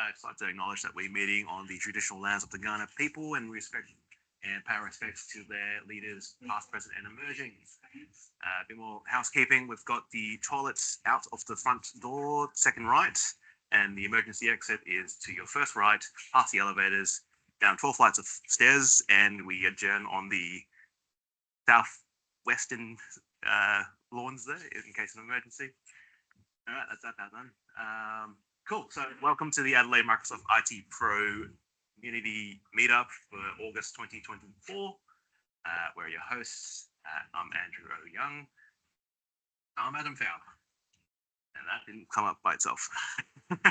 I'd just like to acknowledge that we're meeting on the traditional lands of the Ghana people and respect and pay respects to their leaders, past, present, and emerging. A bit more housekeeping. We've got the toilets out of the front door, second right, and the emergency exit is to your first right, past the elevators, down 12 flights of stairs, and we adjourn on the southwestern lawns there in case of emergency. All right, that's that done. Cool. So welcome to the Adelaide Microsoft IT Pro Community Meetup for August 2024. We're your hosts. I'm Andrew O. Young. I'm Adam Fowler. And that didn't come up by itself.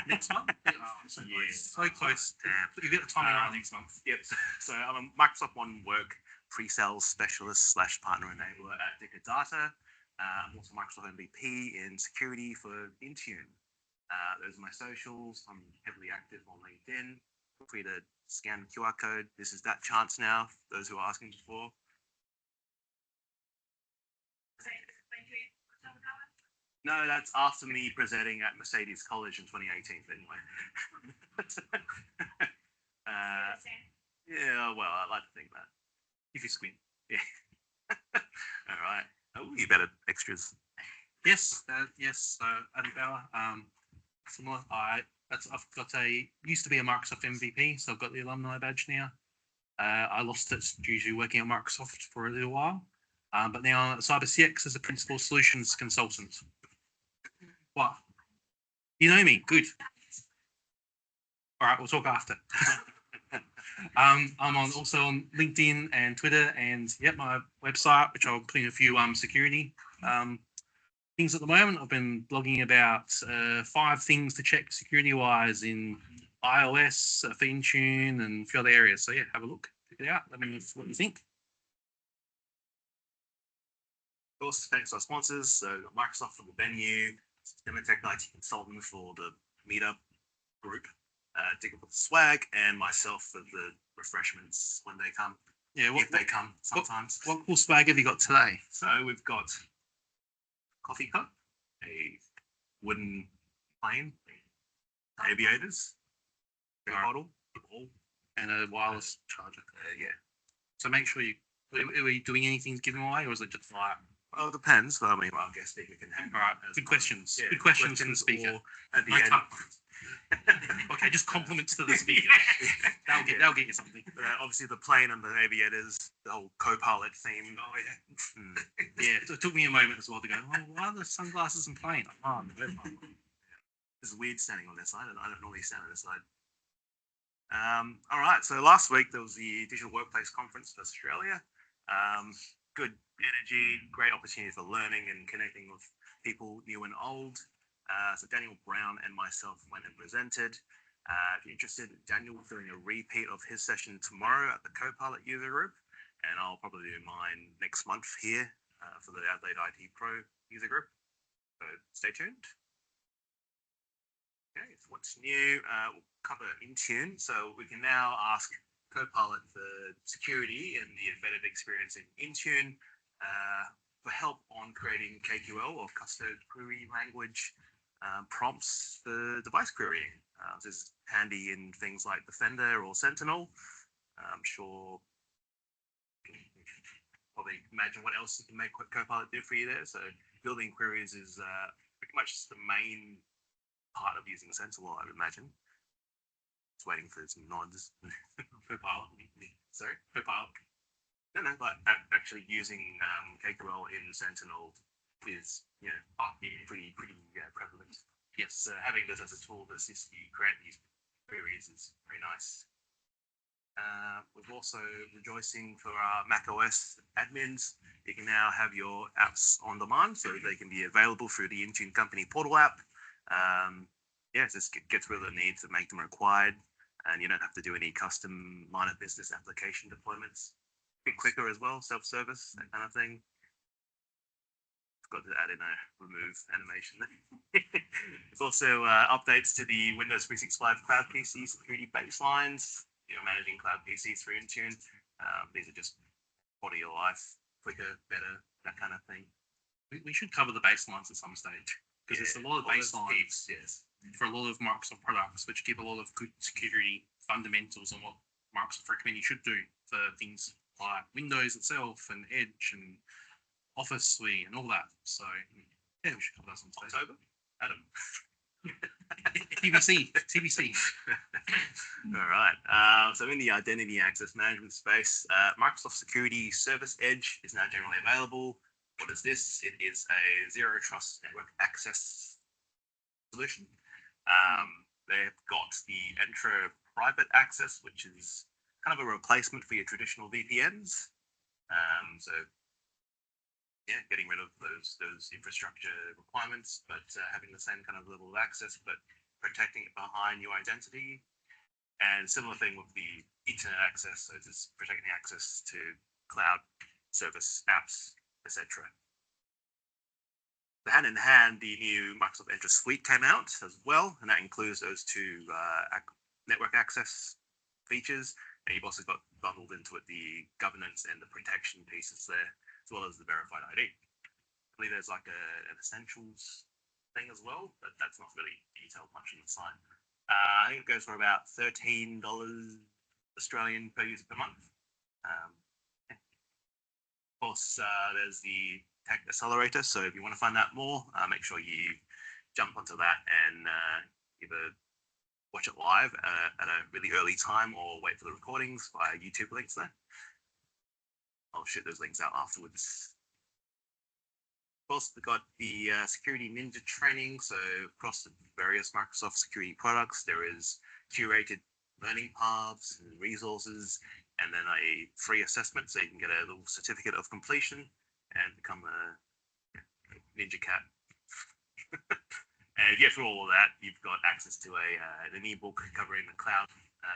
Next month? Oh, so close. So close. You get the timing right next month. Yep. So I'm a Microsoft One Work pre-sales specialist / partner enabler at Dicker Data. I'm also Microsoft MVP in security for Intune. Those are my socials. I'm heavily active on LinkedIn. Feel free to scan the QR code. This is that chance now, those who are asking before. No, that's after me presenting at Mercedes College in 2018, anyway. Yeah, well, I'd like to think that. If you squint. Yeah. All right. Oh, you better extras. Yes, yes. So Adam Fowler, similar. I've got used to be a Microsoft MVP, so I've got the alumni badge now. I lost it due to working at Microsoft for a little while, but now I'm at CyberCX as a principal solutions consultant. What? You know me, good. All right, we'll talk after. I'm also on LinkedIn and Twitter, and my website, which I'll put in a few security things at the moment. I've been blogging about 5 things to check security-wise in iOS, for Intune, and a few other areas. So have a look, check it out. Let me know what you think. Of course, thanks to our sponsors. So Microsoft for the venue, Systemic IT consultant for the Meetup group, Digger for the swag, and myself for the refreshments when they come. Yeah, if they come sometimes. What cool swag have you got today? So we've got coffee cup, a wooden plane, aviators, a bottle, and a wireless charger. Yeah. So make sure you. Are you doing anything to give them away, or is it just like? Well, it depends. I mean, our guest speaker can hang. All right. Good questions. Yeah, good questions from the speaker. At the end. Okay, just compliments to the speaker. They'll get you something. Obviously, the plane and the aviators, the whole co-pilot theme. Oh yeah. Yeah. It took me a moment as well to go. Oh, why are the sunglasses and plane? Oh, it's weird standing on that side, and I don't normally stand on this side. All right. So last week there was the Digital Workplace Conference for Australia. Good energy, great opportunity for learning and connecting with people new and old. So Daniel Brown and myself went and presented. If you're interested, Daniel will be doing a repeat of his session tomorrow at the Copilot user group, and I'll probably do mine next month here for the Adelaide IT Pro user group. So stay tuned. Okay, so what's new? We'll cover Intune. So we can now ask Copilot for security and the embedded experience in Intune for help on creating KQL or custard query language prompts for device querying. This is handy in things like Defender or Sentinel. I'm sure you can probably imagine what else you can make Copilot do for you there. So building queries is pretty much the main part of using Sentinel, I would imagine. Just waiting for some nods. Copilot. Sorry? Copilot. No, but actually using KQL in Sentinel is pretty prevalent. Yes, having this as a tool to assist you create these queries is very nice. We're also rejoicing for our macOS admins. You can now have your apps on demand, so they can be available through the Intune Company portal app. This gets rid of the need to make them required, and you don't have to do any custom line of business application deployments. A bit quicker as well, self-service, that kind of thing. Forgot to add in a remove animation. There's also updates to the Windows 365 Cloud PC security baselines. Managing Cloud PCs through Intune. These are just quality of life, quicker, better, that kind of thing. We should cover the baselines at some stage because there's a lot of baselines. Yes. for a lot of Microsoft products, which give a lot of good security fundamentals on what Microsoft recommend you should do for things like Windows itself and Edge and Office Suite and all that. So yeah, we should cover that sometime. October, Adam. TBC. All right. So in the identity access management space, Microsoft Security Service Edge is now generally available. What is this? It is a zero trust network access solution. They've got the Entra Private Access, which is kind of a replacement for your traditional VPNs. So yeah, getting rid of those infrastructure requirements, but having the same kind of level of access, but protecting it behind your identity. And similar thing with the Ethernet access, so just protecting access to cloud service apps, etc. Hand in hand, the new Microsoft Entra Suite came out as well, and that includes those two network access features. And you've also got bundled into it the governance and the protection pieces there, as well as the verified ID. I believe there's like an essentials thing as well, but that's not really detailed much on the site. I think it goes for about $13 Australian per user per month. Of course, there's the Tech Accelerator. So if you want to find out more, make sure you jump onto that and either watch it live at a really early time or wait for the recordings via YouTube links there. I'll shoot those links out afterwards. Of course, we've got the Security Ninja training. So across the various Microsoft security products, there is curated learning paths and resources, and then a free assessment, so you can get a little certificate of completion and become a ninja cat. And yeah, for all of that, you've got access to an ebook covering the cloud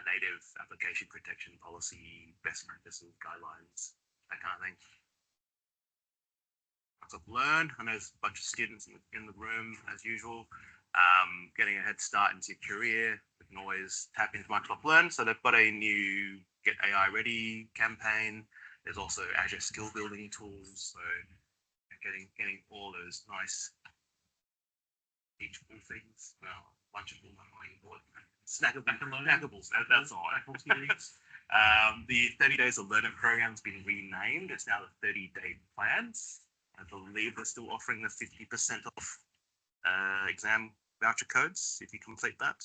native application protection policy, best practices, guidelines, that kind of thing. Microsoft Learn, I know there's a bunch of students in the room as usual. Getting a head start into your career, you can always tap into Microsoft Learn. So they've got a new Get AI Ready campaign. There's also Azure skill building tools. So getting all those nice teachable things. Well, a bunch of them are snackables. That's all. The 30 Days of Learn It program has been renamed. It's now the 30-day plans. I believe they're still offering the 50% off exam voucher codes if you complete that.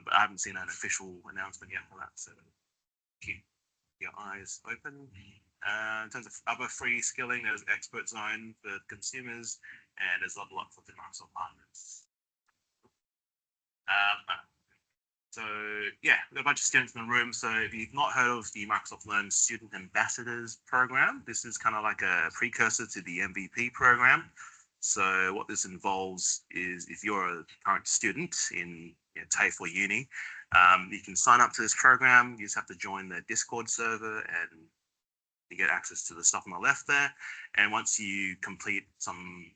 But I haven't seen an official announcement yet for that, so keep your eyes open. In terms of other free skilling, there's Expert Zone for consumers, and there's Level Up for the Microsoft partners. So yeah, we've got a bunch of students in the room. So if you've not heard of the Microsoft Learn Student Ambassadors program, this is kind of like a precursor to the MVP program. So what this involves is if you're a current student in TAFE or uni, you can sign up to this program. You just have to join the Discord server and you get access to the stuff on the left there. And once you complete some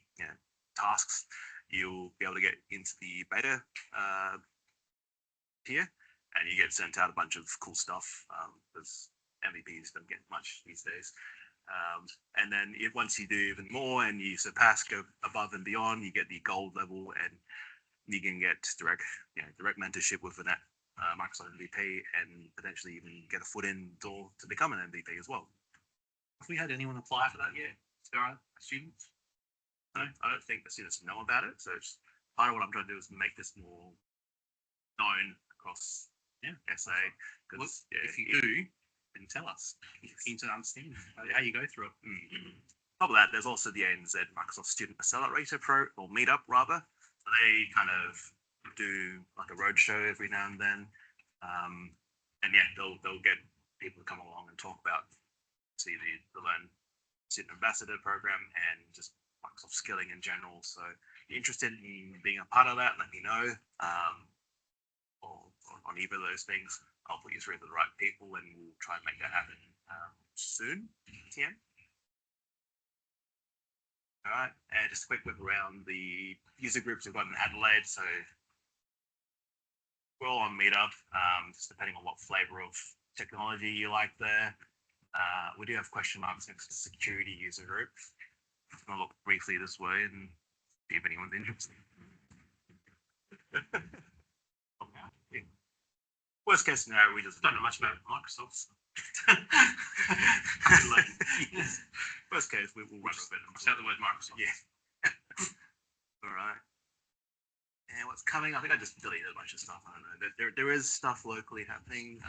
tasks, you'll be able to get into the beta tier, and you get sent out a bunch of cool stuff because MVPs don't get much these days. And then once you do even more and you surpass, go above and beyond, you get the gold level, and you can get direct mentorship with an Microsoft MVP and potentially even get a foot in the door to become an MVP as well. Have we had anyone apply for that yet? There are students? No, I don't think the students know about it. So it's part of what I'm trying to do is make this more known across SA. Well, if you do, then tell us. Keen to understand how you go through it. Top of that, there's also the ANZ Microsoft Student Accelerator or Meetup rather. So they kind of do like a roadshow every now and then, and yeah, they'll get people to come along and talk about the Learn Student Ambassador program and just Microsoft skilling in general. So if you're interested in being a part of that, let me know. Or on either of those things, I'll put you through to the right people and we'll try and make that happen soon. TM. All right, and just a quick whip around the user groups we've got in Adelaide. So we're all on Meetup, just depending on what flavor of technology you like there. We do have question marks next to security user group. I'm going to look briefly this way and see if anyone's interested. Yeah. Worst case scenario, we just Don't know much about Microsoft. like, worst case, we will run a bit. Shout the word Microsoft. Yeah. All right. And what's coming? I think I just deleted a bunch of stuff. I don't know. There is stuff locally happening.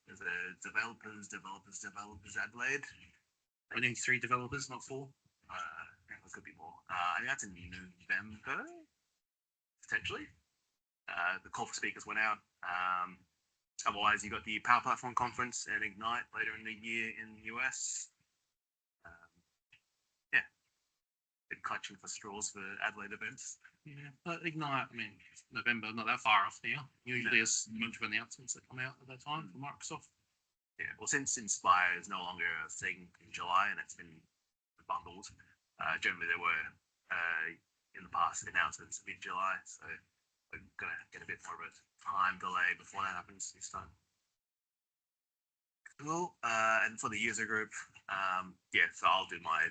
There's a developers Adelaide. Only 3 developers, not 4. There could be more. I think that's in November, potentially. The call for speakers went out. Otherwise, you got the Power Platform Conference and Ignite later in the year in the US. Yeah, been clutching for straws for Adelaide events. Yeah, but Ignite, I mean, November, not that far off here. Usually, there's a bunch of announcements that come out at that time from Microsoft. Yeah, well, since Inspire is no longer a thing in July and it's been bundled, generally there were in the past announcements mid-July, so we're gonna get a bit more of a time delay before that happens this time. Cool. And for the user group, yeah, so I'll do my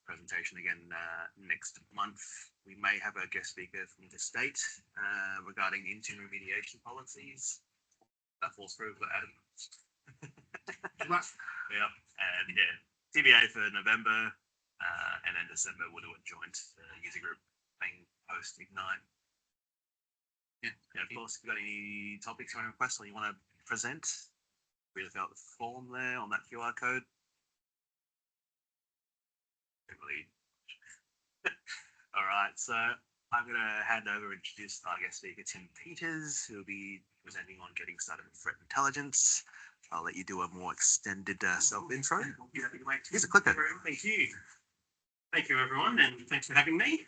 presentation again next month. We may have a guest speaker from the state regarding intune remediation policies. That falls through for Adam. Yeah, and yeah, TBA for November, and then December we'll do a joint user group thing post Ignite. Yeah, of course, if you've got any topics you want to request or you want to present, we fill out the form there on that QR code. Really. All right, so I'm going to hand over and introduce our guest speaker, Tim Peters, who will be presenting on getting started with threat intelligence. I'll let you do a more extended self-intro. Here's a clicker. Thank you. Thank you, everyone, and thanks for having me.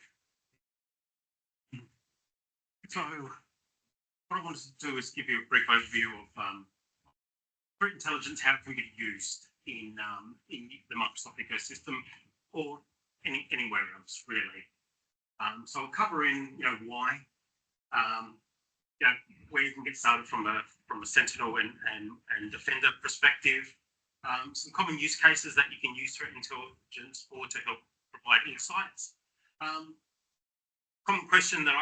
So, what I wanted to do is give you a brief overview of threat intelligence, how it can be used in the Microsoft ecosystem or anywhere else, really. So I'll cover in, why, where you can get started from a Sentinel and Defender perspective. Some common use cases that you can use threat intelligence for to help provide insights. Common question that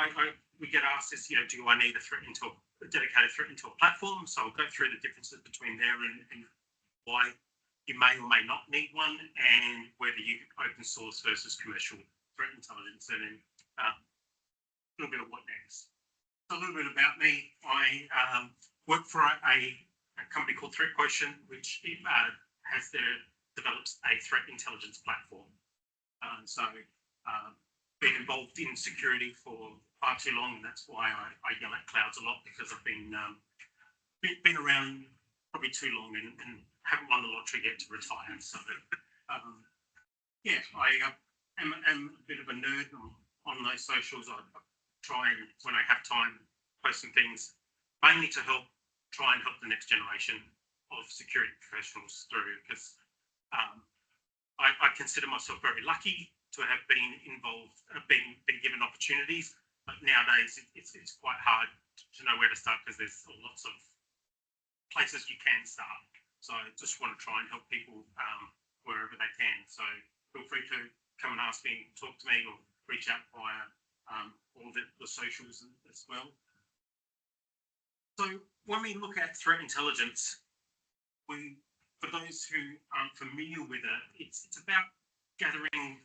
we get asked is, do I need a dedicated threat intel platform? So I'll go through the differences between there and why you may or may not need one, and whether you open source versus commercial threat intelligence, and then a little bit of what next. So a little bit about me. I work for a company called Threat Quotient, which develops a threat intelligence platform. Been involved in security for far too long, and that's why I yell at clouds a lot, because I've been around probably too long and haven't won the lottery yet to retire. So yeah, I am a bit of a nerd on those socials. I try and, when I have time, post some things mainly to try and help the next generation of security professionals through, because I consider myself very lucky to have been involved, been given opportunities, but nowadays it's quite hard to know where to start, because there's lots of places you can start. So I just want to try and help people wherever they can. So feel free to come and ask me, talk to me, or reach out via all the socials as well. So when we look at threat intelligence, for those who aren't familiar with it, it's about gathering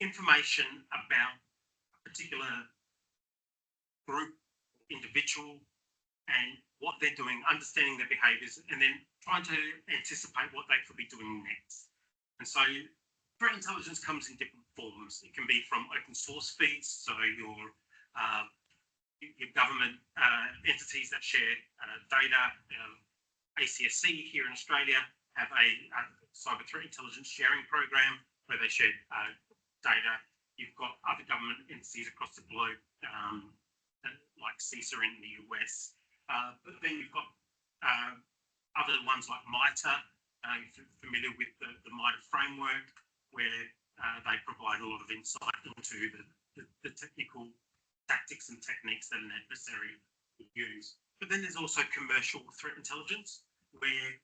information about a particular group, individual, and what they're doing, understanding their behaviors, and then trying to anticipate what they could be doing next. And so threat intelligence comes in different forms. It can be from open source feeds, so your government entities that share data. ACSC here in Australia have a cyber threat intelligence sharing program where they share data. You've got other government entities across the globe, like CISA in the US. But then you've got other ones like MITRE. If you're familiar with the MITRE framework, where they provide a lot of insight into the technical tactics and techniques that an adversary would use. But then there's also commercial threat intelligence, where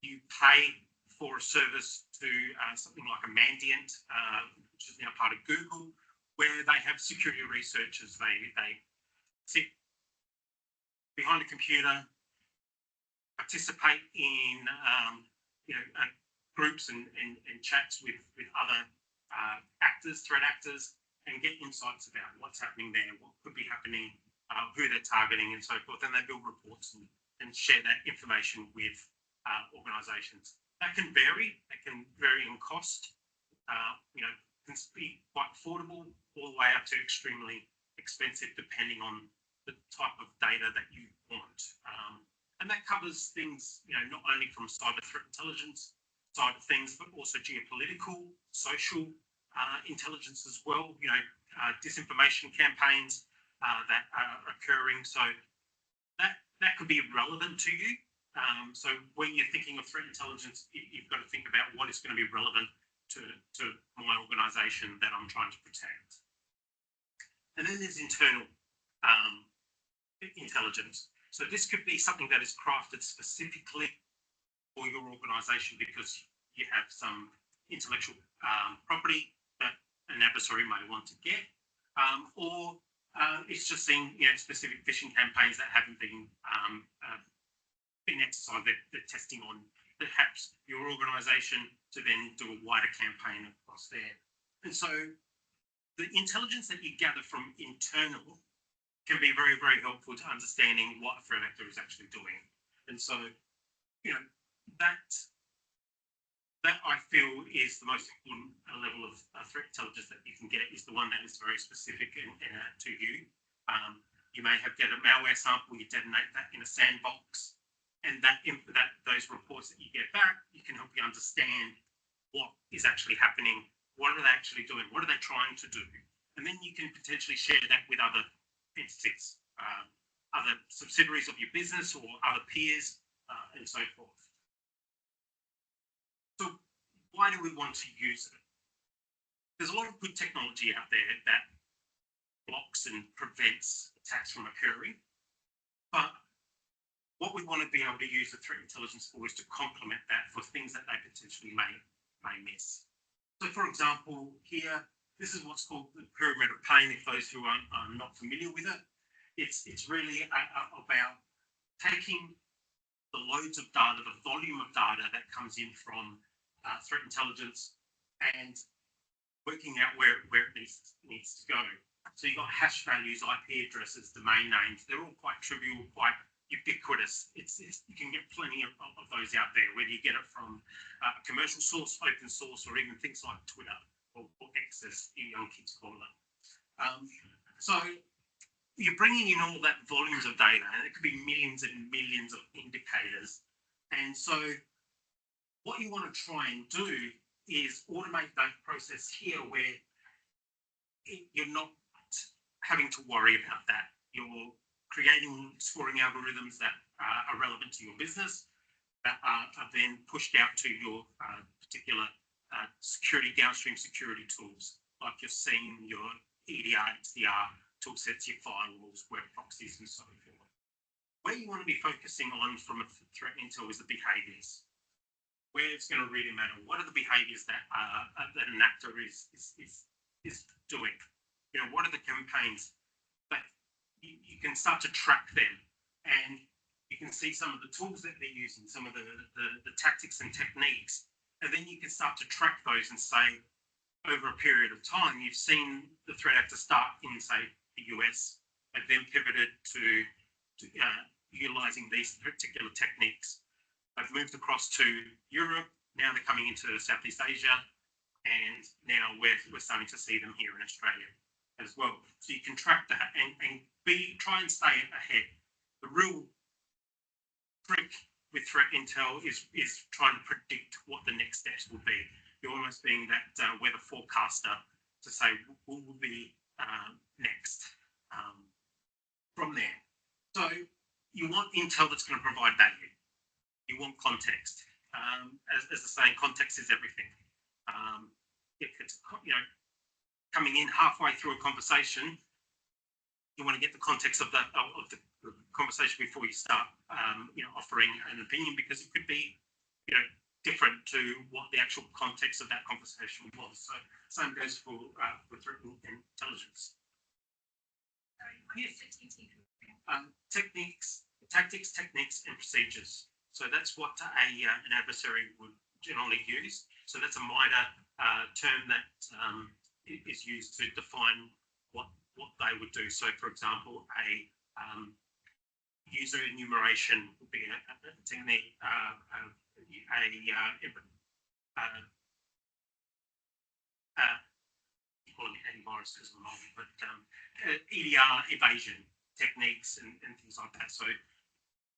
you pay for a service to something like a Mandiant, which is now part of Google, where they have security researchers. They sit behind a computer, participate in groups and chats with other threat actors, and get insights about what's happening there, what could be happening, who they're targeting, and so forth. And they build reports and share that information with organisations. That can vary. It can vary in cost. Can be quite affordable, all the way up to extremely expensive, depending on the type of data that you want. And that covers things, not only from cyber threat intelligence side of things, but also geopolitical, social intelligence as well. Disinformation campaigns that are occurring. So that could be relevant to you. So when you're thinking of threat intelligence, you've got to think about what is going to be relevant to my organisation that I'm trying to protect. And then there's internal intelligence. So this could be something that is crafted specifically for your organisation because you have some intellectual property that an adversary may want to get, or it's just seeing specific phishing campaigns that haven't been exercised. They're testing on perhaps your organisation to then do a wider campaign across there. And so the intelligence that you gather from internal can be very, very helpful to understanding what a threat actor is actually doing. And so, that I feel is the most important level of threat intelligence that you can get, is the one that is very specific and to you. You may have get a malware sample, you detonate that in a sandbox, and those reports that you get back, you can help you understand what is actually happening, what are they actually doing, what are they trying to do, and then you can potentially share that with other entities, other subsidiaries of your business or other peers, and so forth. So why do we want to use it? There's a lot of good technology out there that blocks and prevents attacks from occurring, but what we want to be able to use the threat intelligence for is to complement that for things that they potentially may miss. So, for example, here, this is what's called the pyramid of pain. If those who are not familiar with it, it's really about taking the loads of data, the volume of data that comes in from threat intelligence, and working out where it needs to go. So you've got hash values, IP addresses, domain names. They're all quite trivial, quite ubiquitous. You can get plenty of those out there, whether you get it from a commercial source, open source, or even things like Twitter or X, as you young kids call it. So you're bringing in all that volumes of data, and it could be millions and millions of indicators. And so what you want to try and do is automate that process here, where you're not having to worry about that. You're creating scoring algorithms that are relevant to your business, that are then pushed out to your particular downstream security tools, like you're seeing your EDR, XDR toolsets, your firewalls, web proxies, and so forth. Where you want to be focusing on from a threat intel is the behaviors. Where it's going to really matter. What are the behaviors that an actor is doing? What are the campaigns that you can start to track them, and you can see some of the tools that they're using, some of the tactics and techniques, and then you can start to track those and say, over a period of time, you've seen the threat actor start in, say, the US, and then pivoted to utilizing these particular techniques. They've moved across to Europe, now they're coming into Southeast Asia, and now we're starting to see them here in Australia as well. So you can track that and try and stay ahead. The real trick with threat intel is trying to predict what the next steps will be. You're almost being that weather forecaster to say what will be next from there. So you want intel that's going to provide value. You want context. As the saying, context is everything. If it's coming in halfway through a conversation, you want to get the context of the conversation before you start offering an opinion, because it could be different to what the actual context of that conversation was. So same goes for threat intelligence. Techniques, tactics, techniques, and procedures. So that's what an adversary would generally use. So that's a MITRE term that is used to define what they would do. So, for example, a user enumeration would be a technique. Call it antivirus because of the moment, but EDR evasion techniques and things like that. So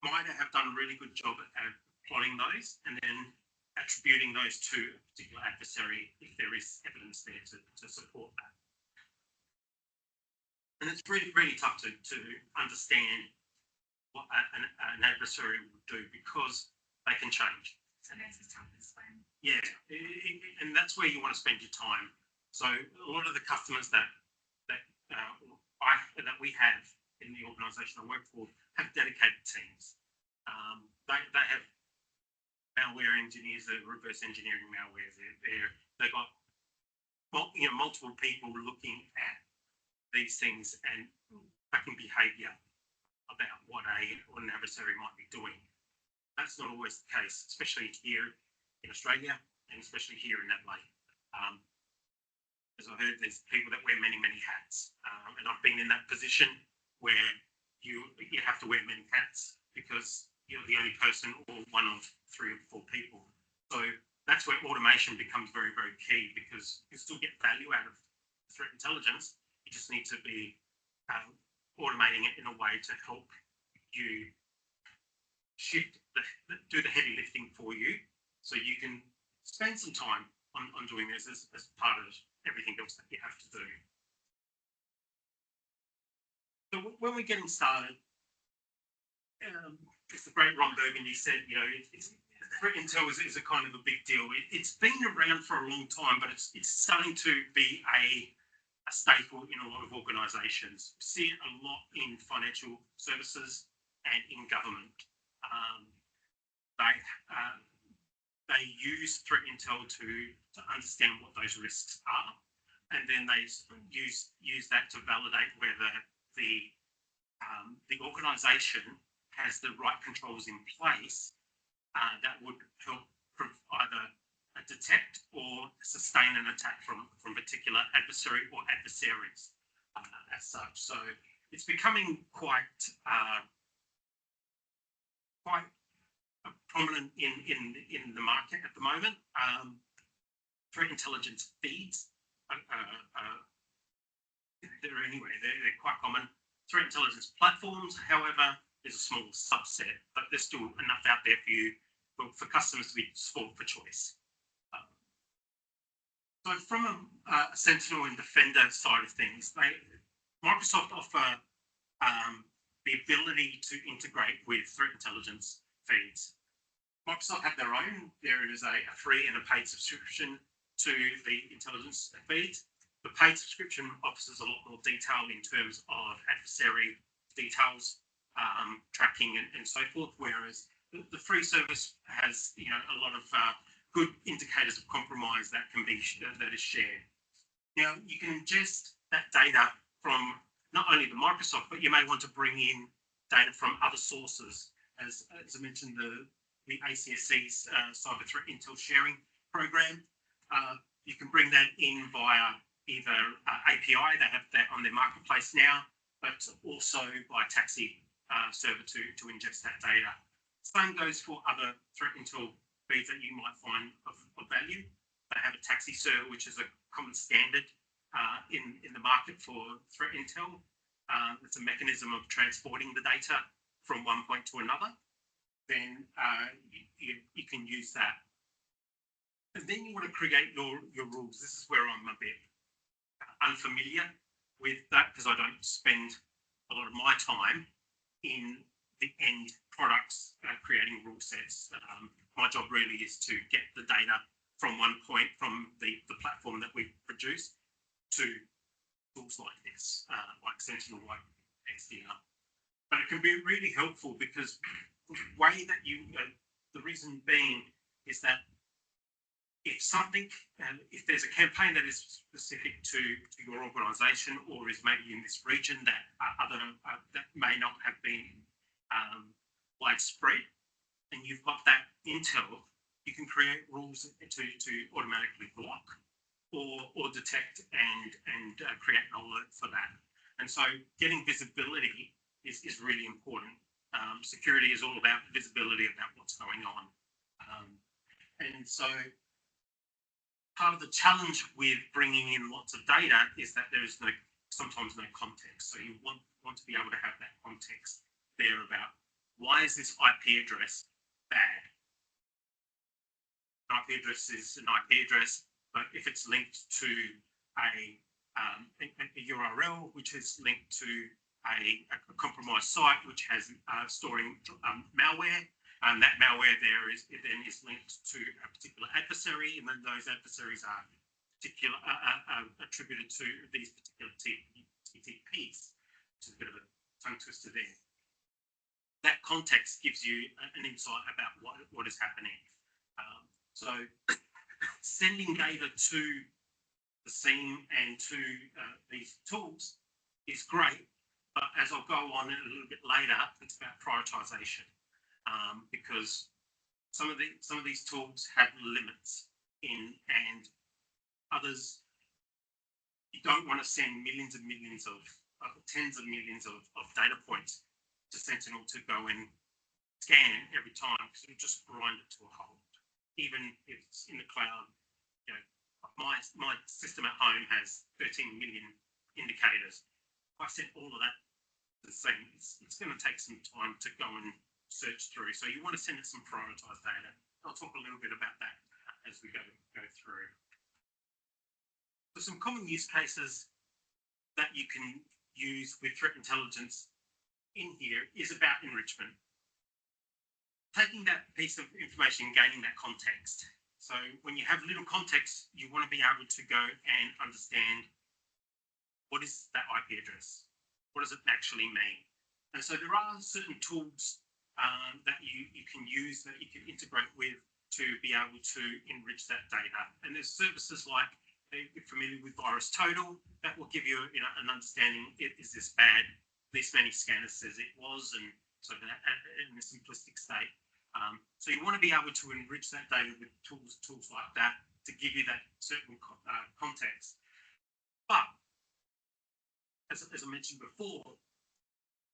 MITRE have done a really good job at plotting those and then attributing those to a particular adversary if there is evidence there to support that. And it's really, really tough to understand what an adversary would do because they can change. So this is tough to explain. Yeah, and that's where you want to spend your time. So a lot of the customers that we have in the organisation I work for have dedicated teams. They have malware engineers, reverse engineering malware. They've got multiple people looking at these things and tracking behaviour about what an adversary might be doing. That's not always the case, especially here in Australia and especially here in Adelaide. As I heard, there's people that wear many, many hats, and I've been in that position where you have to wear many hats because you're the only person or one of 3 or 4 people. So that's where automation becomes very, very key because you still get value out of threat intelligence. You just need to be automating it in a way to help you shift, do the heavy lifting for you, so you can spend some time on doing this as part of everything else that you have to do. So when we're getting started, it's the great Ron Burgundy said, threat intel is a kind of a big deal. It's been around for a long time, but it's starting to be a staple in a lot of organisations. We see it a lot in financial services and in government. They use threat intel to understand what those risks are, and then they use that to validate whether the organisation has the right controls in place that would help either detect or sustain an attack from particular adversary or adversaries as such. So it's becoming quite prominent in the market at the moment. Threat intelligence feeds they're quite common. Threat intelligence platforms, however, is a small subset, but there's still enough out there for you for customers to be spoiled for choice. So from a Sentinel and Defender side of things, Microsoft offer the ability to integrate with threat intelligence feeds. Microsoft have their own. There is a free and a paid subscription to the intelligence feeds. The paid subscription offers a lot more detail in terms of adversary details, tracking and so forth, whereas the free service has a lot of good indicators of compromise that is shared. Now you can ingest that data from not only the Microsoft, but you may want to bring in data from other sources. As I mentioned, the ACSC's Cyber Threat Intel Sharing Program. You can bring that in via either API, they have that on their marketplace now, but also by taxi server to ingest that data. Same goes for other threat intel feeds that you might find of value. They have a taxi server, which is a common standard in the market for threat intel. It's a mechanism of transporting the data from one point to another. Then you can use that. And then you want to create your rules. This is where I'm a bit unfamiliar with that because I don't spend a lot of my time in the end products creating rule sets. My job really is to get the data from one point from the platform that we produce to tools like this, like Sentinel, like XDR. But it can be really helpful because the way that the reason being is that if something, if there's a campaign that is specific to your organisation or is maybe in this region that that may not have been widespread, and you've got that intel, you can create rules to automatically block or detect and create an alert for that. And so getting visibility is really important. Security is all about visibility about what's going on. And so part of the challenge with bringing in lots of data is that there is sometimes no context. So you want to be able to have that context there about why is this IP address bad? An IP address is an IP address, but if it's linked to a URL which is linked to a compromised site which has storing malware, and that malware then is linked to a particular adversary, and then those adversaries are attributed to these particular TTPs, which is a bit of a tongue twister there. That context gives you an insight about what is happening. So sending data to the scene and to these tools is great, but as I'll go on a little bit later, it's about prioritization, because some of these tools have limits and others you don't want to send millions and millions of tens of millions of data points to Sentinel to go and scan every time, because it'll just grind it to a halt. Even if it's in the cloud, you know, my system at home has 13 million indicators. If I sent all of that to the same, it's going to take some time to go and search through. So you want to send it some prioritized data. I'll talk a little bit about that as we go through. So some common use cases that you can use with threat intelligence in here is about enrichment. Taking that piece of information, gaining that context. So when you have little context, you want to be able to go and understand what is that IP address? What does it actually mean? And so there are certain tools that you can use, that you can integrate with to be able to enrich that data. And there's services like, if you're familiar with Virus Total, that will give you, an understanding, is this bad? This many scanners says it was, and so that in a simplistic state. So you want to be able to enrich that data with tools like that to give you that certain context. But as I mentioned before,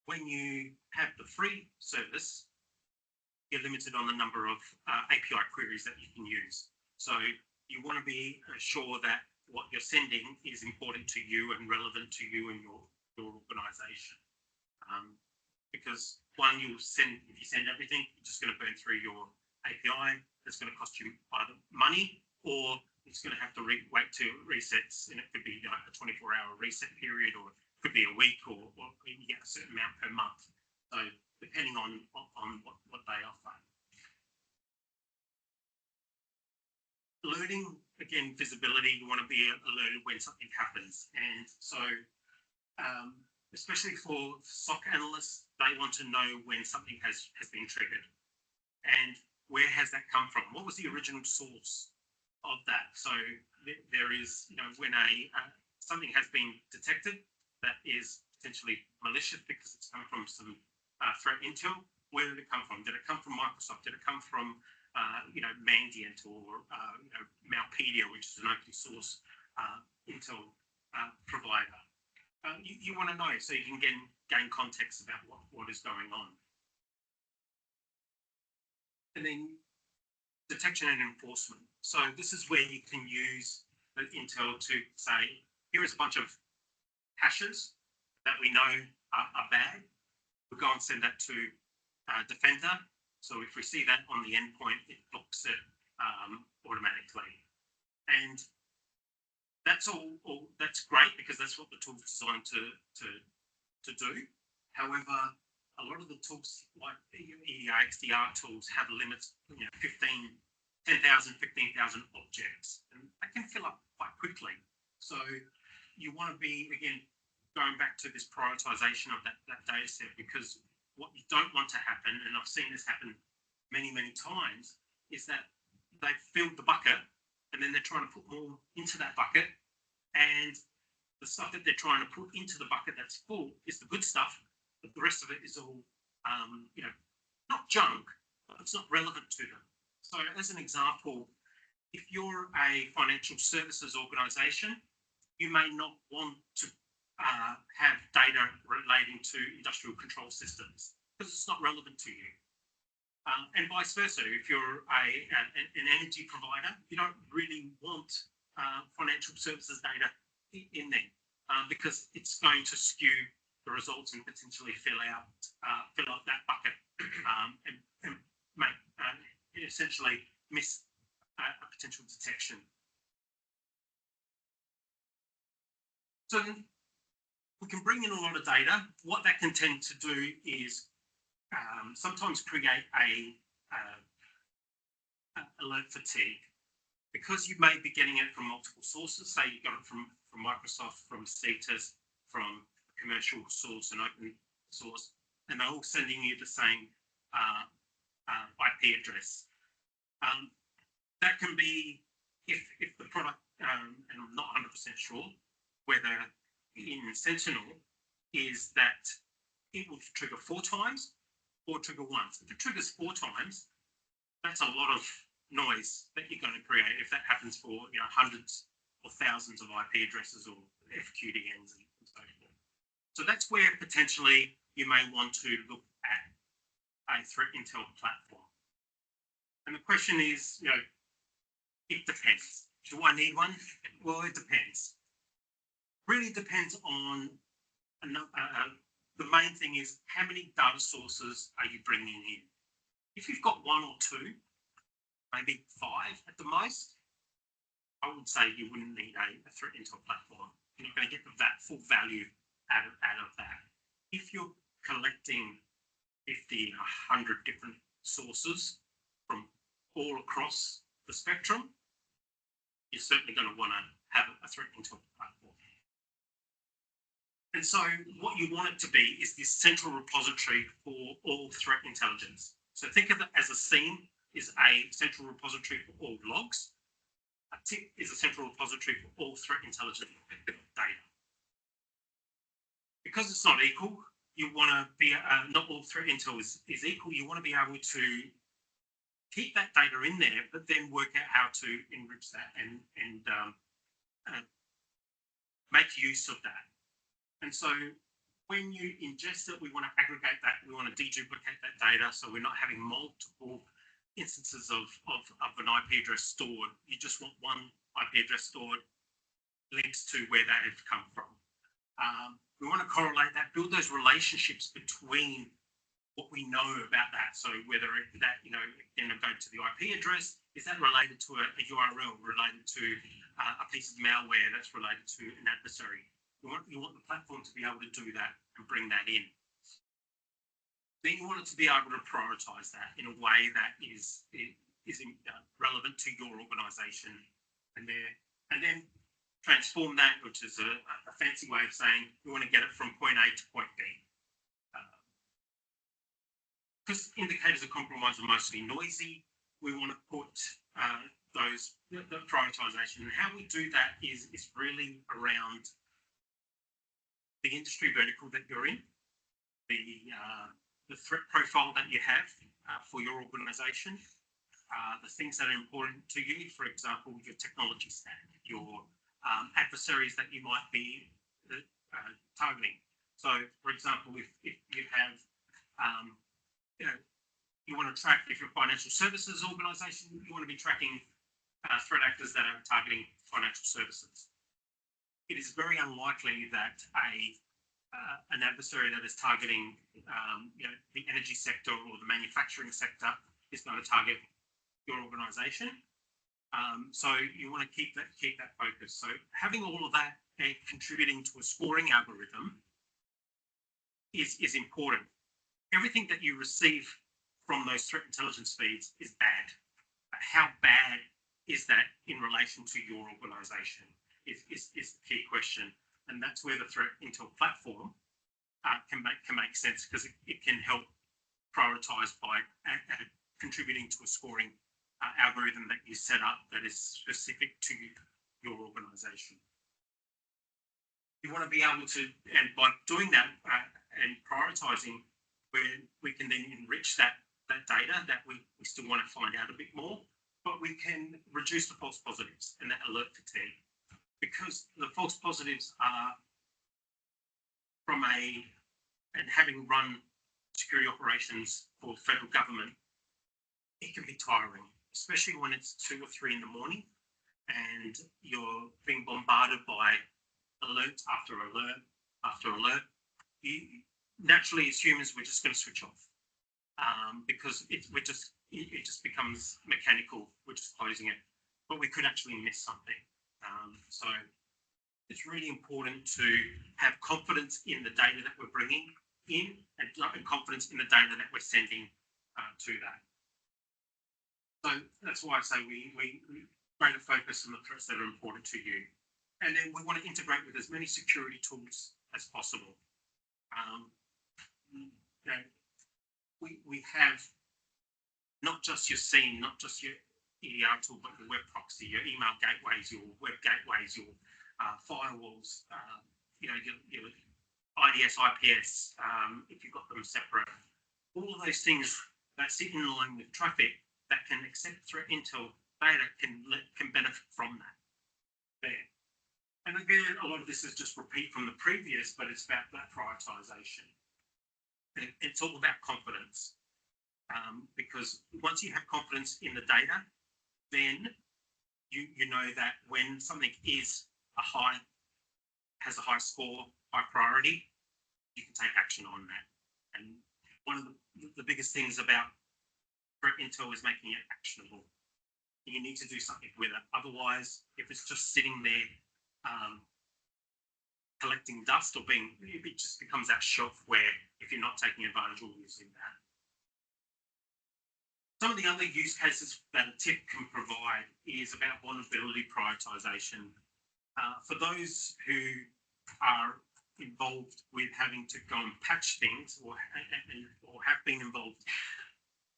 when you have the free service, you're limited on the number of API queries that you can use. So you want to be sure that what you're sending is important to you and relevant to you and your organization. Because one, if you send everything, you're just going to burn through your API. It's going to cost you either money, or it's going to have to wait to resets, and it could be a 24-hour reset period, or it could be a week, or you get a certain amount per month. So depending on what they offer. Alerting, again, visibility, you want to be alerted when something happens. And so especially for SOC analysts, they want to know when something has been triggered. And where has that come from? What was the original source of that? So there is, when something has been detected that is potentially malicious because it's come from some threat intel, where did it come from? Did it come from Microsoft? Did it come from Mandiant or Malpedia, which is an open source intel provider? You want to know so you can gain context about what is going on. And then detection and enforcement. So this is where you can use the intel to say, here is a bunch of hashes that we know are bad. We'll go and send that to Defender. So if we see that on the endpoint, it blocks it automatically. And that's that's great, because that's what the tool's designed to do. However, a lot of the tools like the EDR, XDR tools have limits, 10,000, 15,000 objects, and that can fill up quite quickly. So you want to be, again, going back to this prioritization of that data set, because what you don't want to happen, and I've seen this happen many, many times, is that they've filled the bucket and then they're trying to put more into that bucket, and the stuff that they're trying to put into the bucket that's full is the good stuff, but the rest of it is all, not junk, but it's not relevant to them. So as an example, if you're a financial services organisation, you may not want to have data relating to industrial control systems because it's not relevant to you. And vice versa, if you're an energy provider, you don't really want financial services data in there because it's going to skew the results and potentially fill out that bucket and make essentially miss a potential detection. So we can bring in a lot of data. What that can tend to do is sometimes create a alert fatigue, because you may be getting it from multiple sources. Say you got it from Microsoft, from CETAS, from a commercial source and open source, and they're all sending you the same IP address. That can be if the product, and I'm not 100% sure whether in Sentinel is that it will trigger 4 times or trigger once. If it triggers 4 times, that's a lot of noise that you're going to create if that happens for hundreds or thousands of IP addresses or FQDNs and so forth. So that's where potentially you may want to look at a threat intel platform. And the question is, it depends. Do I need one? Well, it depends. Really depends on the main thing is how many data sources are you bringing in? If you've got 1 or 2, maybe 5 at the most, I would say you wouldn't need a threat intel platform. You're not going to get that full value out of that. If you're collecting 50, 100 different sources from all across the spectrum, you're certainly going to want to have a threat intel platform. And so what you want it to be is this central repository for all threat intelligence. So think of it as a SIEM is a central repository for all logs. A TIP is a central repository for all threat intelligence data. Because it's not equal, you want to be, not all threat intel is equal. You want to be able to keep that data in there, but then work out how to enrich that and make use of that. And so when you ingest it, we want to aggregate that. We want to deduplicate that data, so we're not having multiple instances of an IP address stored. You just want one IP address stored, links to where that has come from. We want to correlate that, build those relationships between what we know about that. So whether that, go to the IP address, is that related to a URL, related to a piece of malware that's related to an adversary? You want the platform to be able to do that and bring that in. Then you want it to be able to prioritize that in a way that is relevant to your organization, and then transform that, which is a fancy way of saying we want to get it from point A to point B. Because indicators of compromise are mostly noisy, we want to put the prioritization. And how we do that is really around the industry vertical that you're in, the threat profile that you have for your organization, the things that are important to you, for example, your technology stack, your adversaries that you might be targeting. So, for example, if you have, you want to track, if you're a financial services organization, you want to be tracking threat actors that are targeting financial services. It is very unlikely that an adversary that is targeting the energy sector or the manufacturing sector is going to target your organization. So you want to keep that focus. So having all of that and contributing to a scoring algorithm is important. Everything that you receive from those threat intelligence feeds is bad. How bad is that in relation to your organization is the key question. And that's where the threat intel platform can make sense, because it can help prioritize by contributing to a scoring algorithm that you set up that is specific to your organization. You want to be able to, and by doing that and prioritizing, where we can then enrich that data that we still want to find out a bit more, but we can reduce the false positives and that alert fatigue, because the false positives are and having run security operations for federal government, it can be tiring, especially when it's 2 or 3 in the morning and you're being bombarded by alert after alert after alert. Naturally, as humans, we're just going to switch off because it just becomes mechanical. We're just closing it, but we could actually miss something. So it's really important to have confidence in the data that we're bringing in and confidence in the data that we're sending to that. So that's why I say we greater focus on the threats that are important to you. And then we want to integrate with as many security tools as possible. We have not just your SIEM, not just your EDR tool, but your web proxy, your email gateways, your web gateways, your firewalls, your IDS, IPS, if you've got them separate. All of those things that sit in line with traffic that can accept threat intel data can benefit from that there. And again, a lot of this is just repeat from the previous, but it's about that prioritization. It's all about confidence, because once you have confidence in the data, then you know that when something is has a high score, high priority, you can take action on that. And one of the biggest things about threat intel is making it actionable. You need to do something with it. Otherwise, if it's just sitting there collecting dust or it just becomes that shelf where if you're not taking advantage or using that. Some of the other use cases that a tip can provide is about vulnerability prioritization. For those who are involved with having to go and patch things or have been involved,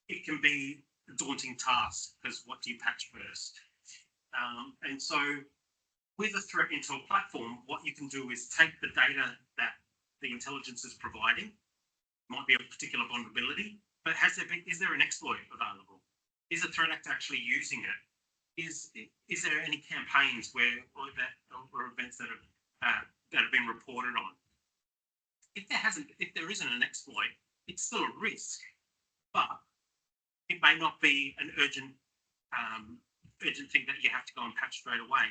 it can be a daunting task because what do you patch first? And so with a threat intel platform, what you can do is take the data that the intelligence is providing, might be a particular vulnerability, but is there an exploit available? Is a threat actor actually using it? Is there any campaigns or events that have been reported on? If there isn't an exploit, it's still a risk, but it may not be an urgent thing that you have to go and patch straight away,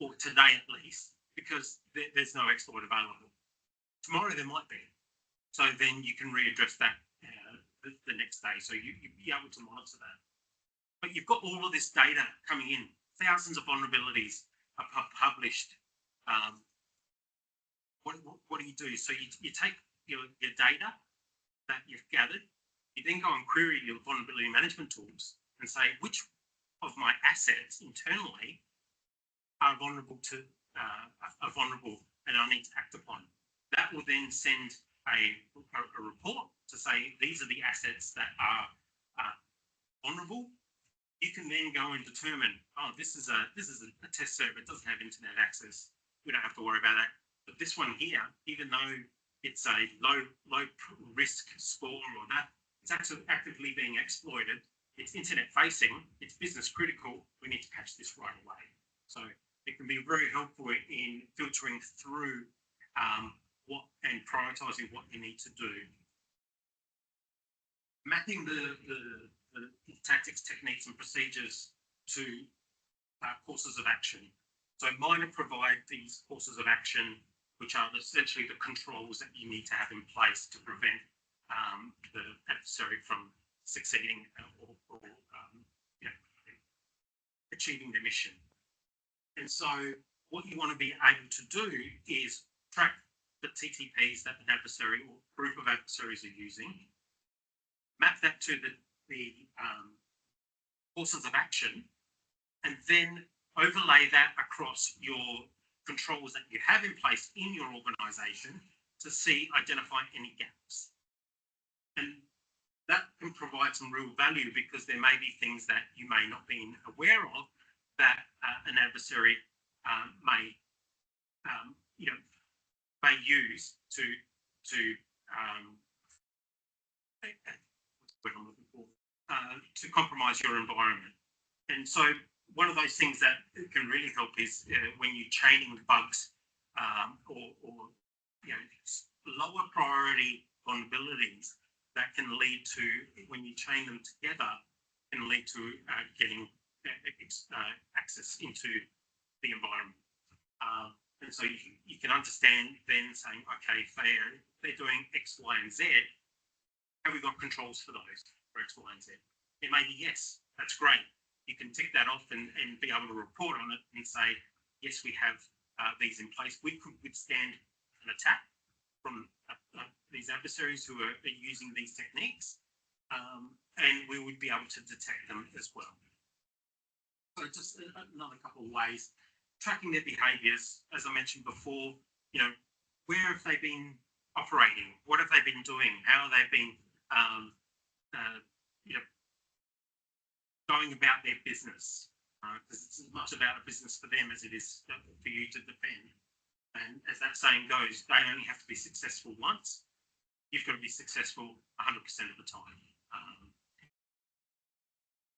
or today at least, because there's no exploit available. Tomorrow there might be, so then you can readdress that the next day. So you'll be able to monitor that. But you've got all of this data coming in, thousands of vulnerabilities are published. What do you do? So you take your data that you've gathered, you then go and query your vulnerability management tools and say which of my assets internally are vulnerable and I need to act upon. That will then send a report to say these are the assets that are vulnerable. You can then go and determine, this is a test server, it doesn't have internet access. We don't have to worry about that. But this one here, even though it's a low risk score or that, it's actually actively being exploited. It's internet facing, it's business critical. We need to catch this right away. So it can be very helpful in filtering through and prioritizing what you need to do. Mapping the tactics, techniques, and procedures to courses of action. So Miner provide these courses of action, which are essentially the controls that you need to have in place to prevent the adversary from succeeding or achieving the mission. And so what you want to be able to do is track the TTPs that an adversary or group of adversaries are using, map that to the courses of action, and then overlay that across your controls that you have in place in your organization to identify any gaps. And that can provide some real value because there may be things that you may not be aware of that an adversary may, you know, may use to what's the word I'm looking for, to compromise your environment. And so one of those things that can really help is when you're chaining bugs or you know, lower priority vulnerabilities that can lead to, when you chain them together, can lead to getting access into the environment. And so you can understand then saying, okay, if they're doing X, Y, and Z, have we got controls for those for X, Y, and Z? It may be yes, that's great. You can tick that off and be able to report on it and say, yes, we have these in place. We could withstand an attack from these adversaries who are using these techniques, and we would be able to detect them as well. So just another couple of ways. Tracking their behaviours, as I mentioned before, you know, where have they been operating? What have they been doing? How have they been, you know, going about their business? Because it's as much about a business for them as it is for you to defend. And as that saying goes, they only have to be successful once. You've got to be successful 100% of the time.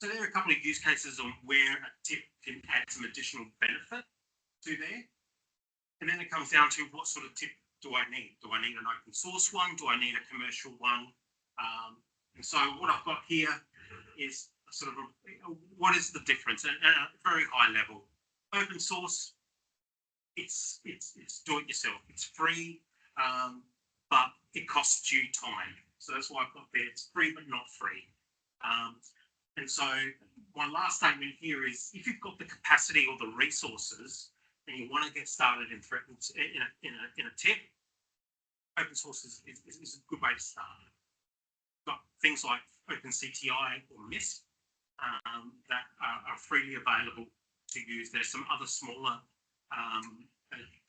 So there are a couple of use cases on where a tip can add some additional benefit to there. And then it comes down to what sort of tip do I need? Do I need an open source one? Do I need a commercial one? And so what I've got here is sort of what is the difference at a very high level. Open source, it's do it yourself. It's free, but it costs you time. So that's why I've got there. It's free but not free. And so my last statement here is, if you've got the capacity or the resources and you want to get started in a tip, open source is a good way to start. Got things like OpenCTI or MISP that are freely available to use. There's some other smaller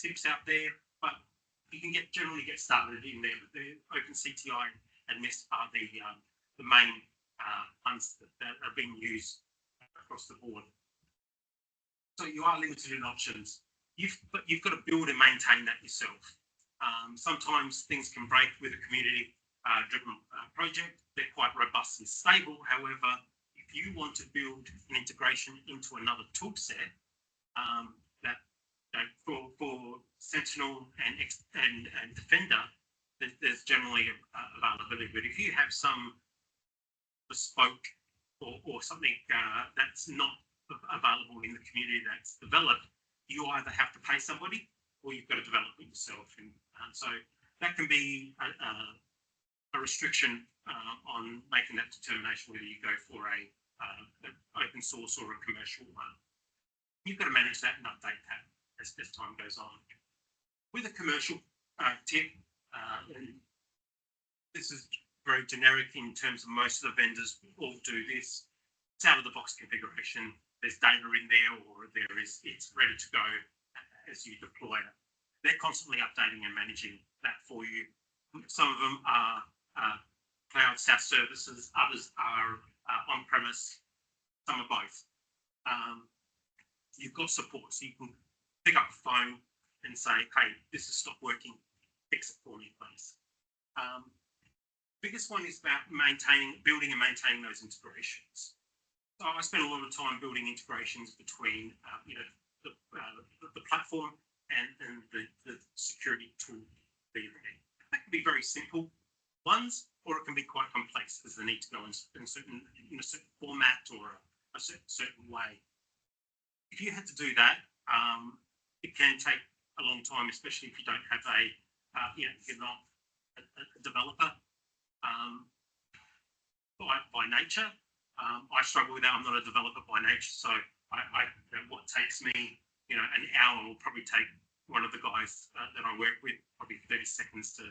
tips out there, but you can generally get started in there. But the OpenCTI and MISP are the main ones that are being used across the board. So you are limited in options. You've got to build and maintain that yourself. Sometimes things can break with a community driven project. They're quite robust and stable. However, if you want to build an integration into another tool set that for Sentinel and Defender, there's generally availability. But if you have some bespoke or something that's not available in the community that's developed, you either have to pay somebody or you've got to develop it yourself. And so that can be a restriction on making that determination whether you go for an open source or a commercial one. You've got to manage that and update that as time goes on. With a commercial tip, and this is very generic in terms of most of the vendors all do this. It's out of the box configuration. There's data in there, or it's ready to go as you deploy it. They're constantly updating and managing that for you. Some of them are cloud SaaS services, others are on-premise, some are both. You've got support, so you can pick up the phone and say, hey, this has stopped working, fix it for me, please. Biggest one is about building and maintaining those integrations. So I spend a lot of time building integrations between the platform and the security tool there. That can be very simple ones, or it can be quite complex because they need to go in a certain format or a certain way. If you had to do that, it can take a long time, especially if you don't have you're not a developer by nature. I struggle with that. I'm not a developer by nature, so what takes me, an hour will probably take one of the guys that I work with probably 30 seconds to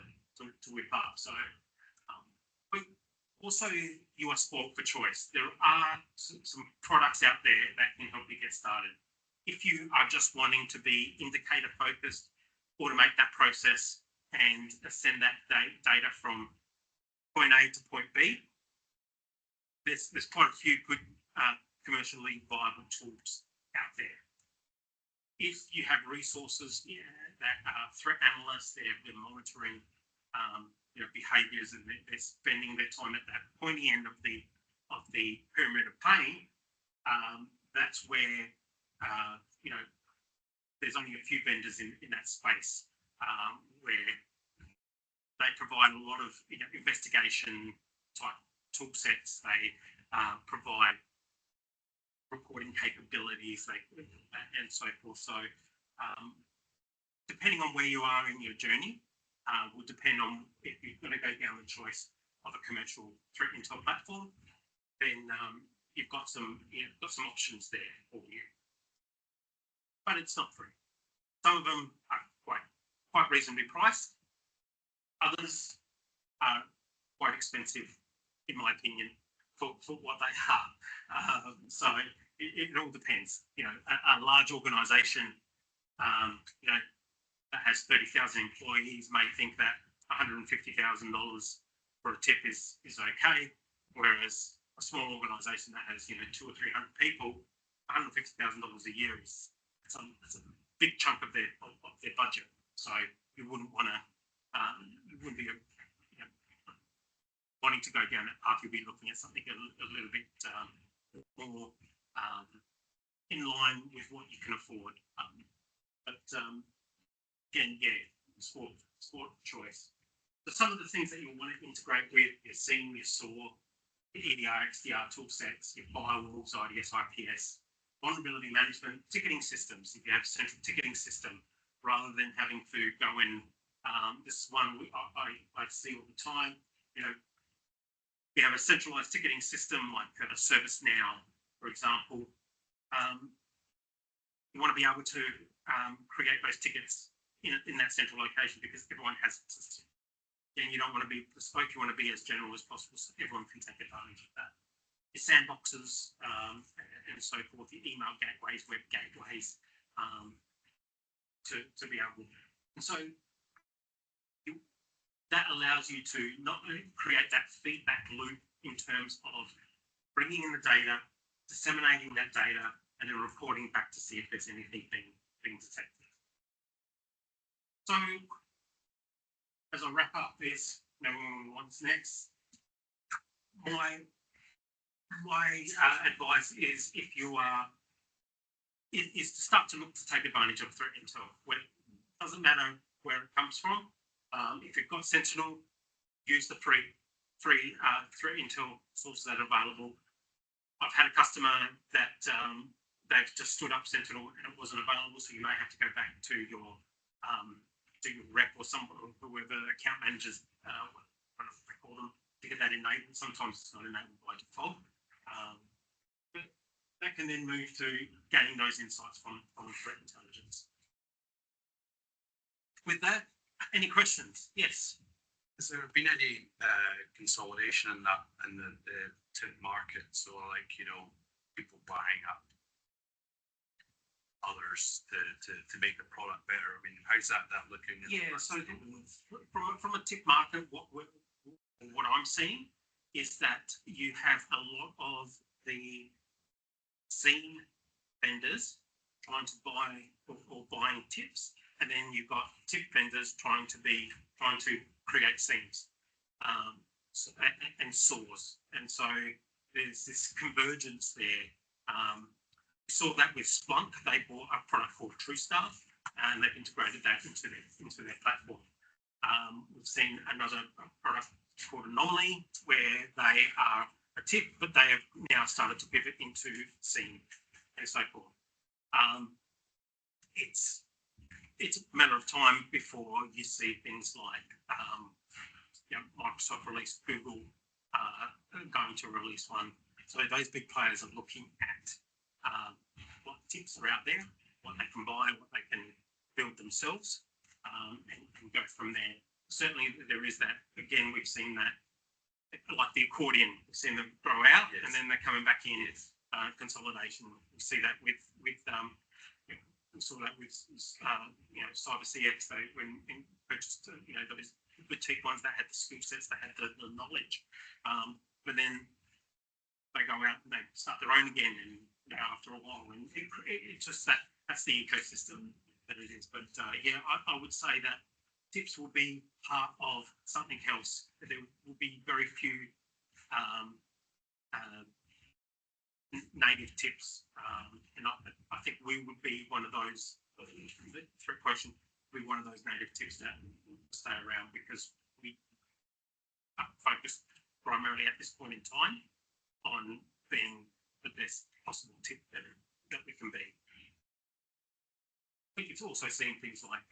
whip up. So, but also you are spoiled for choice. There are some products out there that can help you get started. If you are just wanting to be indicator focused, automate that process and send that data from point A to point B, there's quite a few good commercially viable tools out there. If you have resources that are threat analysts, they're monitoring behaviours, and they're spending their time at that pointy end of the pyramid of pain, that's where there's only a few vendors in that space where they provide a lot of investigation type tool sets. They provide reporting capabilities, and so forth. So depending on where you are in your journey, will depend on if you're going to go down the choice of a commercial threat intel platform, then you've got some options there for you. But it's not free. Some of them are quite reasonably priced. Others are quite expensive, in my opinion, for what they are. So it all depends. A large organisation, that has 30,000 employees may think that $150,000 for a tip is okay, whereas a small organisation that has 200 or 300 people, $150,000 a year is it's a big chunk of their budget. So you wouldn't want to, you wouldn't be wanting to go down that path. You'd be looking at something a little bit more in line with what you can afford. But again, sport choice. So some of the things that you want to integrate with your SIEM, your SOAR, your EDR, XDR tool sets, your firewalls, IDS, IPS, vulnerability management, ticketing systems. If you have a central ticketing system, rather than having to go in, this is one I see all the time. You have a centralized ticketing system like a ServiceNow, for example. You want to be able to create those tickets in that central location because everyone has access to it. And you don't want to be bespoke, you want to be as general as possible so everyone can take advantage of that. Your sandboxes and so forth, your email gateways, web gateways, to be able to. And so that allows you to not only create that feedback loop in terms of bringing in the data, disseminating that data, and then reporting back to see if there's anything being detected. So as I wrap up this, what's next? My advice is if you are, is to start to look to take advantage of threat intel. It doesn't matter where it comes from. If you've got Sentinel, use the free threat intel sources that are available. I've had a customer that they've just stood up Sentinel and it wasn't available, so you may have to go back to your rep or someone, whoever account managers, what I call them, to get that enabled. Sometimes it's not enabled by default. But that can then move to gaining those insights from threat intelligence. With that, any questions? Yes. Has there been any consolidation in the tip market? So people buying up others to make the product better. I mean, how's that looking? Yeah, so from a tip market, what I'm seeing is that you have a lot of the SIEM vendors trying to buy or buying tips, and then you've got tip vendors trying to create SIEMs and SOARs, and so there's this convergence there. We saw that with Splunk. They bought a product called TrueStaff, and they've integrated that into their platform. We've seen another product called Anomaly, where they are a tip, but they have now started to pivot into SIEM and so forth. It's a matter of time before you see things like Microsoft released, Google going to release one. So those big players are looking at what tips are out there, what they can buy, what they can build themselves, and go from there. Certainly there is that. Again, we've seen that, like the accordion, we've seen them grow out, yes, and then they're coming back in. Yes. Consolidation. We see that with we saw that with Cyber CX. They when purchased those boutique ones that had the skill sets, that had the knowledge, but then they go out and they start their own again, and after a while, and it's just that's the ecosystem that it is. But yeah, I would say that tips will be part of something else. There will be very few native tips, and I think we would be one of those. Threat quotient would be one of those native tips that will stay around because we are focused primarily at this point in time on being the best possible tip that we can be. But you've also seen things like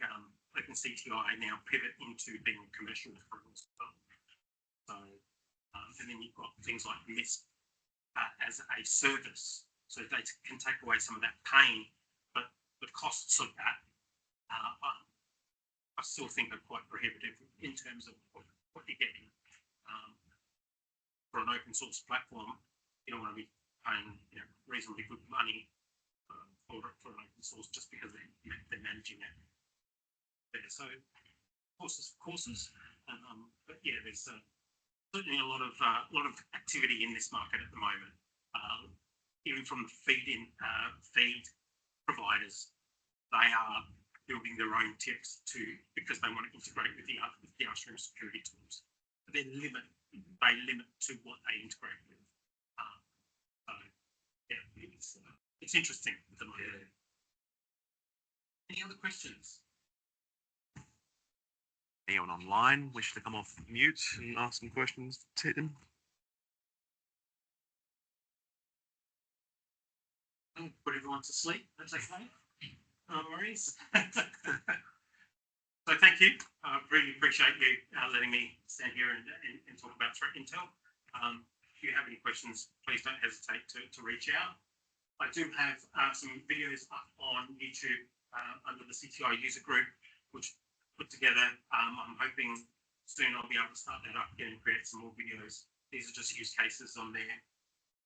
OpenCTI now pivot into being a commercial offering as well. So, and then you've got things like MISP as a service, so they can take away some of that pain, but the costs of that I still think are quite prohibitive in terms of what you're getting. For an open source platform, you don't want to be paying reasonably good money for an open source just because they're managing it there. So courses, but yeah, there's certainly a lot of activity in this market at the moment. Even from the feed providers, they are building their own tips too because they want to integrate with the upstream security tools. But they limit to what they integrate with. So yeah, it's interesting at the moment. Yeah. Any other questions? Anyone online wish to come off mute and ask some questions to them? Oh, put everyone to sleep. That's okay. No worries. So thank you. I really appreciate you letting me stand here and talk about threat intel. If you have any questions, please don't hesitate to reach out. I do have some videos up on YouTube under the CTI user group, which put together. I'm hoping soon I'll be able to start that up again and create some more videos. These are just use cases on there.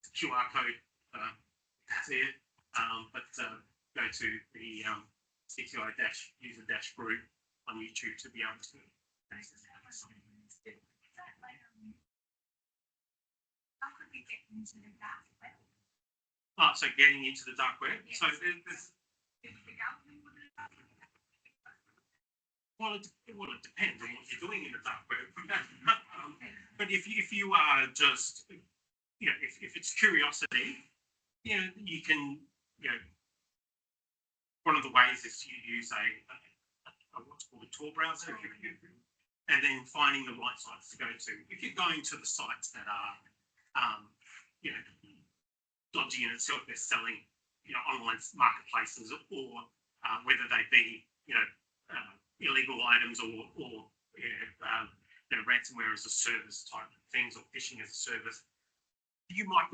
It's a QR code there, but go to the CTI user group on YouTube to be able to. How could we get into the dark web? Oh, so getting into the dark web. Yes. So there's well, it depends on what you're doing in the dark web. But if you are just, if it's curiosity, you can, one of the ways is you use a what's called a Tor browser, and then finding the right sites to go to. If you're going to the sites that are, dodgy in itself, they're selling, online marketplaces, or whether they be, illegal items or ransomware as a service type of things, or phishing as a service, you might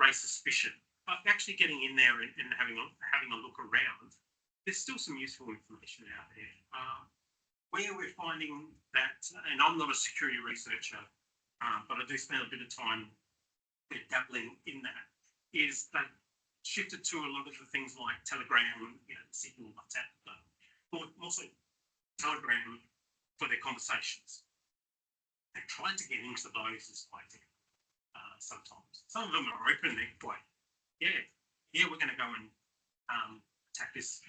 raise suspicion. But actually getting in there and having a look around, there's still some useful information out there. Where we're finding that, and I'm not a security researcher, but I do spend a bit of time dabbling in that, is that shifted to a lot of the things like Telegram, Signal, WhatsApp, but also Telegram for their conversations. And trying to get into those is quite difficult sometimes. Some of them are open, they're quite, we're going to go and attack this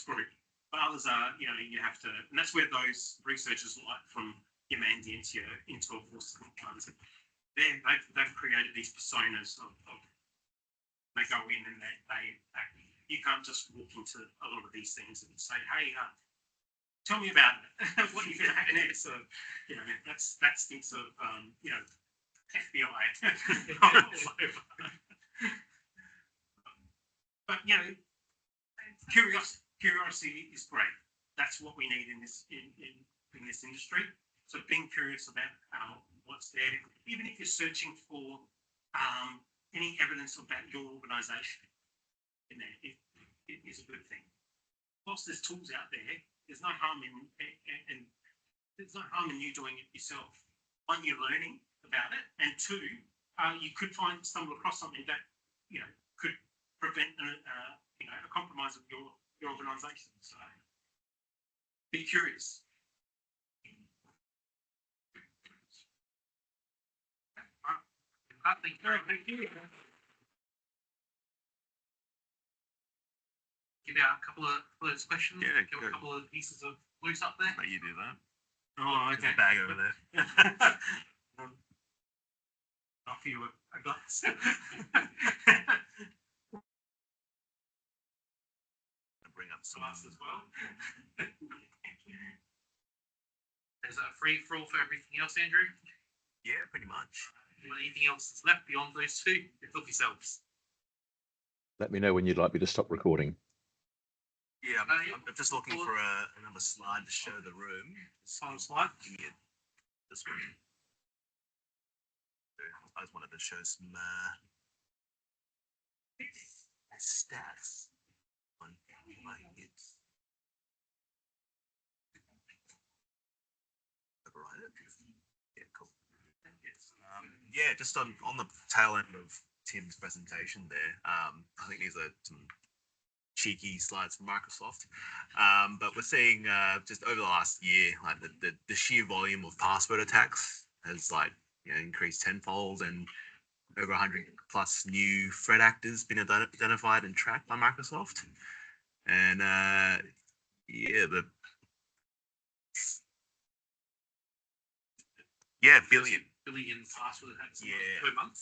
group. But others are, you have to, and that's where those researchers like from your Mandiant, your Intel Force, they've created these personas of they go in and they you can't just walk into a lot of these things and say, hey, tell me about it. What are you going to have next? So, that's things of, FBI. But, curiosity is great. That's what we need in this industry. So being curious about what's there, even if you're searching for any evidence about your organisation in there, it is a good thing. Whilst there's tools out there, there's no harm in you doing it yourself. One, you're learning about it, and two, you could stumble across something that could prevent a compromise of your organisation. So be curious. Thank you. give out a couple of those questions. Yeah, Give good. a couple of pieces of loose up there. Let you do that. Oh, There's a bag over there. Offer you a glass. Bring up some. Glass as well. Is that a free for all for everything else, Andrew? Yeah, pretty much. Anything else that's left beyond those two? Help yourselves. Let me know when you'd like me to stop recording. Yeah, yeah. I'm just looking for another slide to show the room. Final slide. Give me this one. I just wanted to show some stats on my hits. Override it. Yeah, cool. Yeah, just on the tail end of Tim's presentation there. I think these are some cheeky slides from Microsoft. But we're seeing just over the last year, like the sheer volume of password attacks has increased tenfold, and over 100 plus new threat actors been identified and tracked by Microsoft. And billion. Billion password attacks Yeah. per month.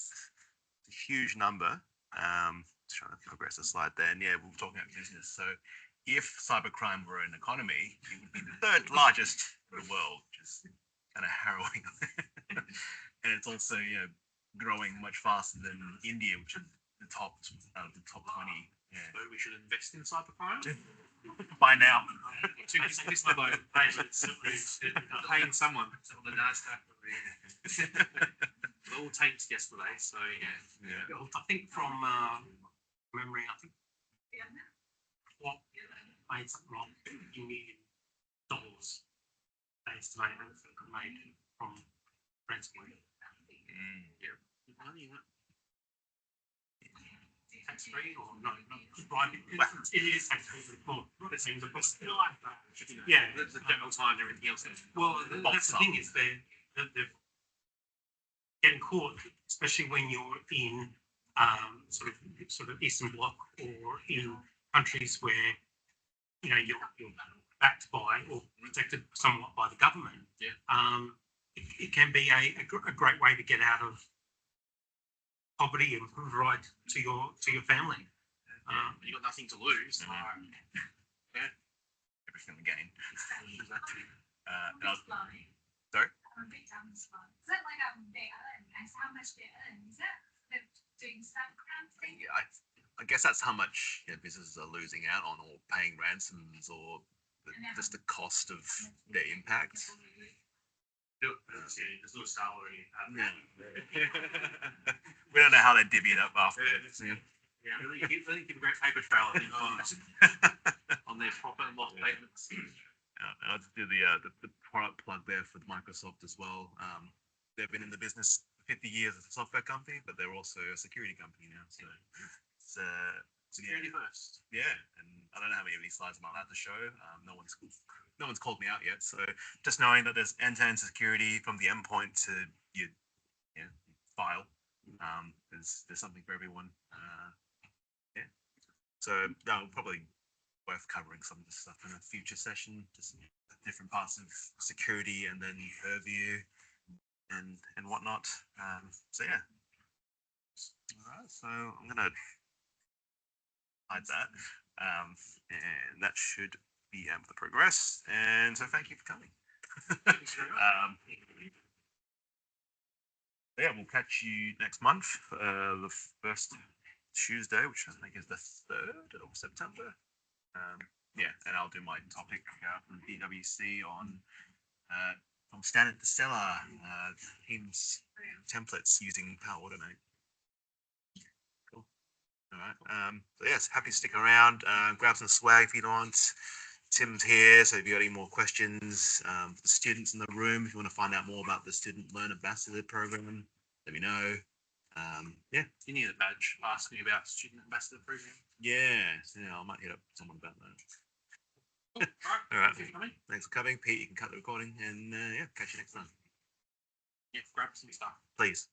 It's a huge number. Just trying to progress the slide there. And yeah, we're talking about business. So if cybercrime were an economy, it would be the third largest in the world, which is kind of harrowing. And it's also, growing much faster than India, which is the top 20. Yeah. So we should invest in cybercrime. By now. Paying someone on the NASDAQ. It all tanked yesterday, so yeah. I think from memory, I think what made something like $50 million they estimate that made from ransomware. Tax free or no, right? It is tax free. Well, it seems a possibility. Yeah, The general time and everything else. well, that's the thing is they're getting caught, especially when you're in sort of Eastern Bloc or in countries where you're backed by or protected somewhat by the government. Yeah. It can be a great way to get out of poverty and provide to your family. You got nothing to lose. Everything to gain. And I was, Sorry? sorry? I'm a bit down this one. Is that like they earn? That's how much they earn? Is that they're doing cybercrime thing? Yeah, I guess that's how much businesses are losing out on, or paying ransoms, or just the cost of their impact. There's no salary. We don't know how they divvy it up after. Yeah. Really keep a great paper trail on their profit and loss statements. I'll just do the product plug there for Microsoft as well. They've been in the business for 50 years as a software company, but they're also a security company now. So it's Security first. yeah, and I don't know how many of these slides I'm allowed to show. No one's called me out yet. So just knowing that there's end-to-end security from the endpoint to your file, there's something for everyone. So probably worth covering some of this stuff in a future session, just different parts of security and then purview and whatnot. So yeah. All right, so I'm gonna hide that, and that should be able to progress. And so thank you for coming. Yeah, we'll catch you next month, the first Tuesday, which I think is the 3rd of September. Yeah, and I'll do my topic from DWC on from standard to stellar Teams templates using Power Automate. Cool. All right. So yes, happy to stick around. Grab some swag if you want. Tim's here, so if you got any more questions, for the students in the room, if you want to find out more about the Student Learn Ambassador program, let me know. Yeah. You need a badge. Ask me about student ambassador program. Yeah, I might hit up someone about that. Cool. All right. Thanks for coming. Thanks for coming, Pete. You can cut the recording, and yeah, catch you next time. Yeah, grab some stuff. Please.